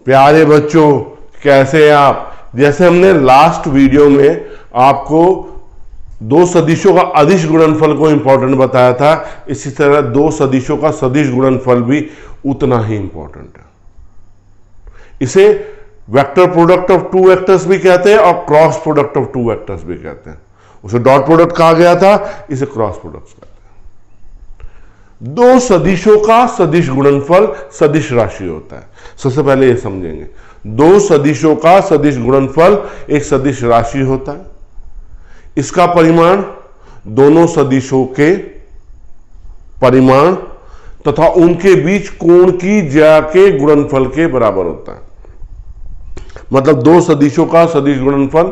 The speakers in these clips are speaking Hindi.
प्यारे बच्चों, कैसे हैं आप? जैसे हमने लास्ट वीडियो में आपको दो सदिशों का अदिश गुणनफल को इंपॉर्टेंट बताया था, इसी तरह दो सदिशों का सदिश गुणनफल भी उतना ही इंपॉर्टेंट है। इसे vector product of two vectors भी कहते हैं और cross product of two vectors भी कहते हैं। उसे डॉट प्रोडक्ट कहा गया था, इसे क्रॉस प्रोडक्ट कहते हैं। दो सदिशों का सदिश गुणनफल सदिश राशि होता है। सबसे पहले यह समझेंगे, दो सदिशों का सदिश गुणनफल एक सदिश राशि होता है। इसका परिमाण दोनों सदिशों के परिमाण तथा उनके बीच कोण की ज्या के गुणनफल के बराबर होता है। मतलब दो सदिशों का सदिश गुणनफल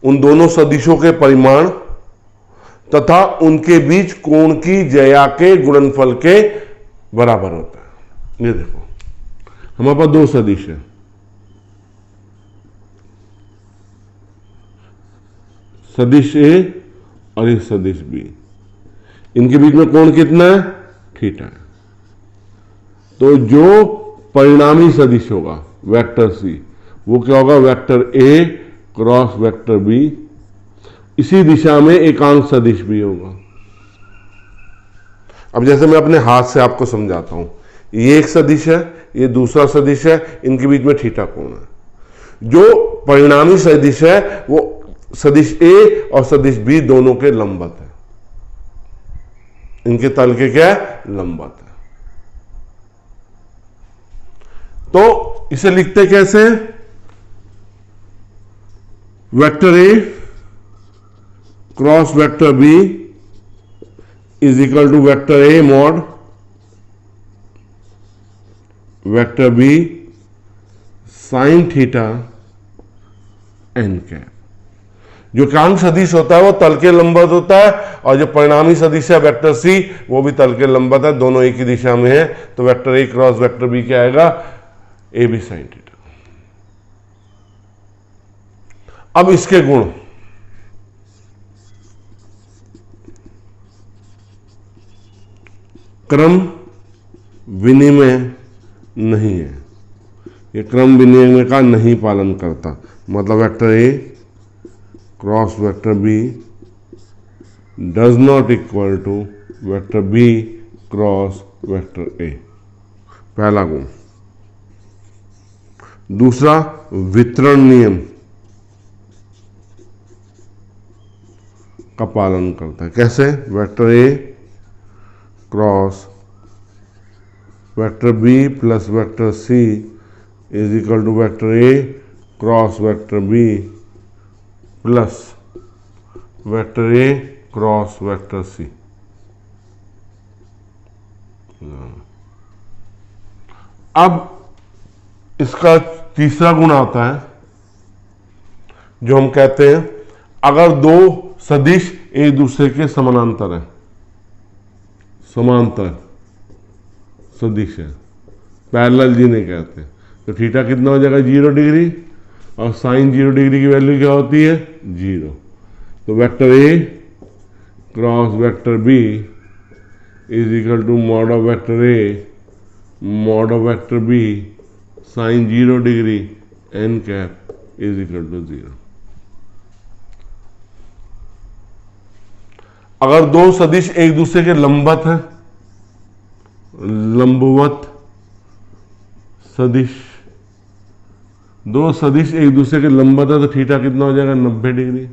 उन दोनों सदिशों के परिमाण तथा उनके बीच कोण की ज्या के गुणनफल के बराबर होता है। ये देखो, हमारे पास दो सदिश है, सदिश ए और एक सदिश बी। इनके बीच में कोण कितना है? थीटा है। तो जो परिणामी सदिश होगा वेक्टर सी, वो क्या होगा? Vector A cross vector B. इसी दिशा में एकांक सदिश भी होगा। अब जैसे मैं अपने हाथ से आपको समझाता हूं, ये एक सदिश है, ये दूसरा सदिश है, इनके बीच में थीटा कोण है। जो परिणामी सदिश है वो सदिश ए और सदिश बी दोनों के लंबवत है। इनके तल के क्या है? लंबवत है। तो इसे लिखते कैसे? Vector A cross vector B is equal to vector A mod vector B sine theta N cap. जो एकांक सदिश होता है वो तल के लंबवत होता है, और जो परिणामी सदिश है वेक्टर सी, वो भी तल के लंबवत है। दोनों एक ही दिशा में है, तो vector A cross vector B क्या आएगा? A B sine theta. अब इसके गुण, क्रम विनिमय नहीं है, ये क्रम विनिमय का नहीं पालन करता। मतलब vector A cross vector B does not equal to vector B cross vector A, पहला गुण। दूसरा, वितरण नियम का पालन करता है। कैसे? Vector A cross vector B plus vector C is equal to vector A cross vector B plus vector A cross vector C. अब इसका तीसरा गुण आता है, जो हम कहते हैं अगर दो सदिश एक दूसरे के समानांतर है, समांतर सदिश है, पैरेलल जिन्हें कहते हैं, तो थीटा कितना हो जाएगा? 0 डिग्री, और साइन 0 डिग्री की वैल्यू क्या होती है? 0। तो vector A cross vector B is equal to mod of vector A mod of vector B sine 0 degree N cap is equal to 0। अगर दो सदिश एक दूसरे के लंबवत है, लंबवत सदिश, दो सदिश एक दूसरे के लंबवत है, तो थीटा कितना हो जाएगा? 90 डिग्री,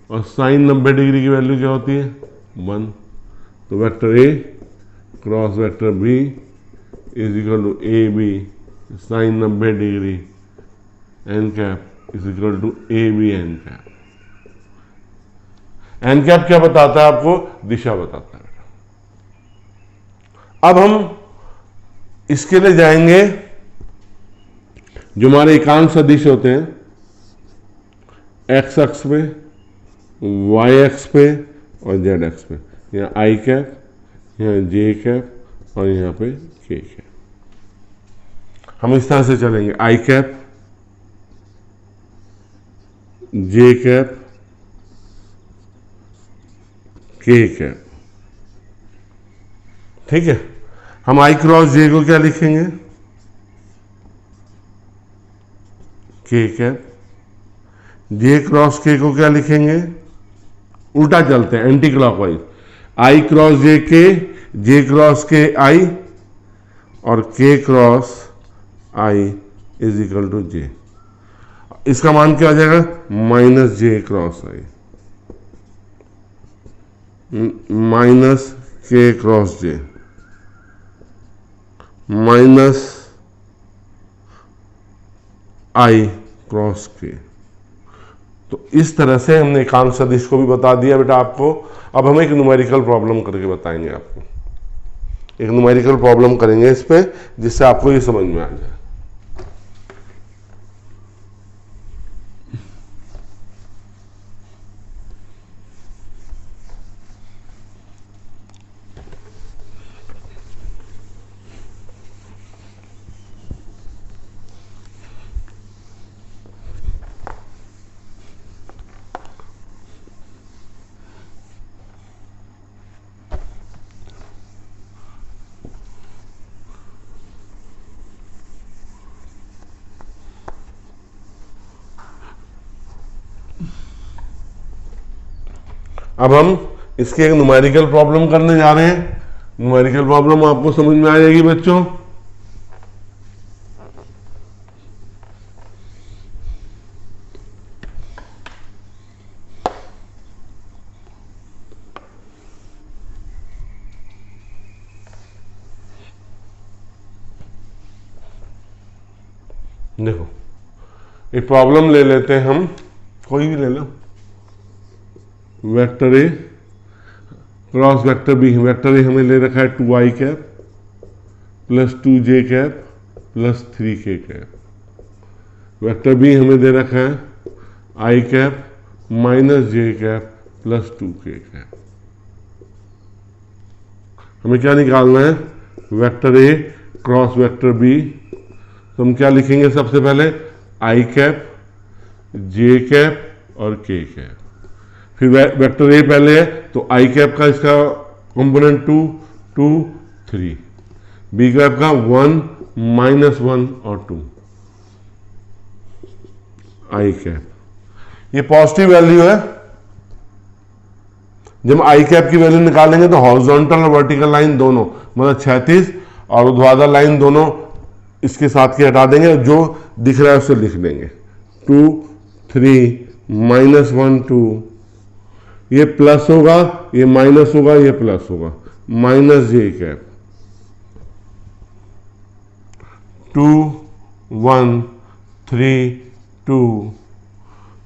और साइन 90 डिग्री की वैल्यू क्या होती है? 1। तो vector A cross vector B is equal to A B sine 90 degree N cap is equal to A B N cap. N cap क्या बताता है आपको? दिशा बताता है। अब हम इसके लिए जाएंगे, जो हमारे एकांक सदिश होते हैं, एक्स अक्ष पे, वाई अक्ष पे और जेड अक्ष पे। यहाँ आई कैप, यहाँ जे कैप और यहाँ पे के कैप। हम इस तरह से चलेंगे, आई कैप, जे कैप, के कैप। ठीक है, हम आई क्रॉस जे को क्या लिखेंगे, के कैप। जे क्रॉस के को क्या लिखेंगे, उल्टा चलते हैं, anti clockwise. I cross J K, J cross K I, और K cross I is equal to J. इसका मान क्या आ जाएगा, minus J cross I, minus K cross J, minus I cross K. तो इस तरह से हमने एकांक सदिश को भी बता दिया बेटा आपको। अब हम एक न्यूमेरिकल प्रॉब्लम करके बताएंगे आपको, एक न्यूमेरिकल प्रॉब्लम करेंगे इस पे, जिससे आपको ये समझ में आ जाए। अब हम इसके एक न्यूमेरिकल प्रॉब्लम करने जा रहे हैं। न्यूमेरिकल प्रॉब्लम आपको समझ में आ जाएगी बच्चों। देखो, एक प्रॉब्लम ले लेते हैं हम, कोई भी ले लो। Vector A cross vector B, vector A हमें ले रखा है 2i cap plus 2j cap plus 3k cap. Vector B हमें दे रखा है i cap minus j cap plus 2k cap. हमें क्या निकालना है, vector A cross vector B. तो हम क्या लिखेंगे, सबसे पहले i कैप, j कैप और k कैप। फिर वेक्टर ए पहले है तो आई कैप का इसका कंपोनेंट 2, 2, 3, बी कैप का 1, -1 और 2, आई कैप। ये पॉजिटिव वैल्यू है। जब आई कैप की वैल्यू निकालेंगे तो हॉरिजॉन्टल और वर्टिकल लाइन दोनों, मतलब क्षैतिज और ऊर्ध्वाधर लाइन दोनों इसके साथ के हटा देंगे, जो दिख रहा है उसे लिख देंगे। 2, 3, -1, 2, ये प्लस होगा, ये माइनस होगा, ये प्लस होगा, माइनस जे कैप। 2, 1, 3, 2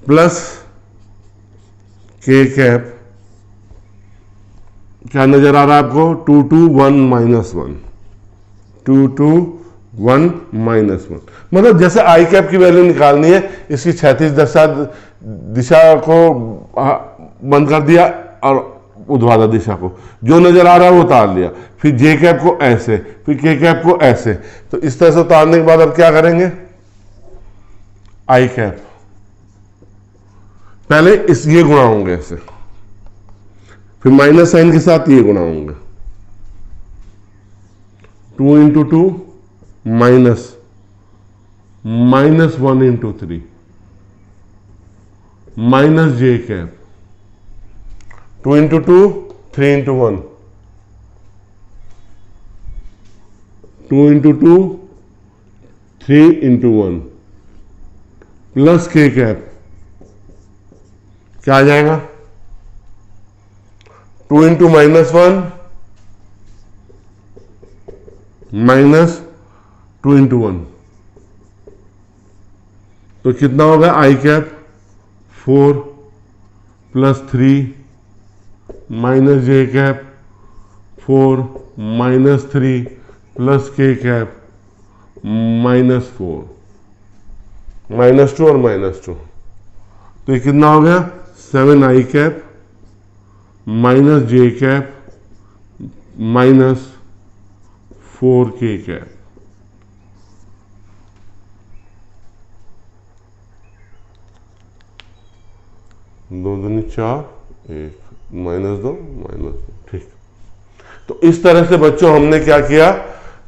प्लस के कैप। क्या नजर आ रहा है आपको, 2, 2, 1, -1, 2, 2, 1, -1। मतलब जैसे आई कैप की वैल्यू निकालनी है, इसकी क्षैतिज दिशा को बंद कर दिया और ऊर्ध्वाधर दिशा को, जो नजर आ रहा है वो उतार लिया। फिर जे कैप को ऐसे, फिर के कैप को ऐसे। तो इस तरह से उतारने के बाद अब क्या करेंगे, आई कैप पहले इस ये गुणा होंगे ऐसे, फिर माइनस साइन के साथ ये गुणा होंगे। 2 × 2 -1 × 3 माइनस जे कैप। 2 × 2 3 × 1, 2 × 2 3 × 1 प्लस के कैप। क्या आ जाएगा, 2 × -1 माइनस 2 × 1, तो कितना होगा, आई कैप 4 प्लस 3 माइनस जे कैप 4 -3 प्लस के कैप -4, -2 और -2। तो ये कितना हो गया, 7 आई कैप माइनस जे कैप -4 के कैप। दो दूनी 4, 1, -2, -2, ठीक। तो इस तरह से बच्चों हमने क्या किया,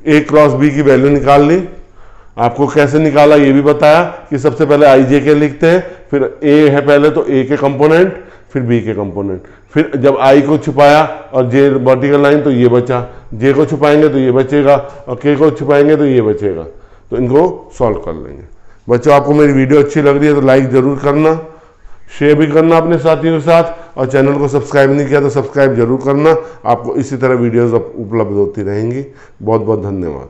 ए क्रॉस बी की वैल्यू निकाल ली। आपको कैसे निकाला ये भी बताया कि सबसे पहले आई जे के लिखते हैं, फिर ए है पहले तो ए के कंपोनेंट, फिर बी के कंपोनेंट, फिर जब आई को छुपाया और जे वर्टिकल लाइन तो ये बचा, जे को छुपाएंगे तो ये बचेगा और के को छुपाएंगे तो ये बचेगा। तो इनको सॉल्व कर लेंगे। बच्चों आपको मेरी वीडियो अच्छी लग रही है तो लाइक जरूर करना, शेयर भी करना अपने साथियों के साथ, और चैनल को सब्सक्राइब नहीं किया तो सब्सक्राइब जरूर करना। आपको इसी तरह वीडियोस उपलब्ध होती रहेंगी। बहुत बहुत धन्यवाद।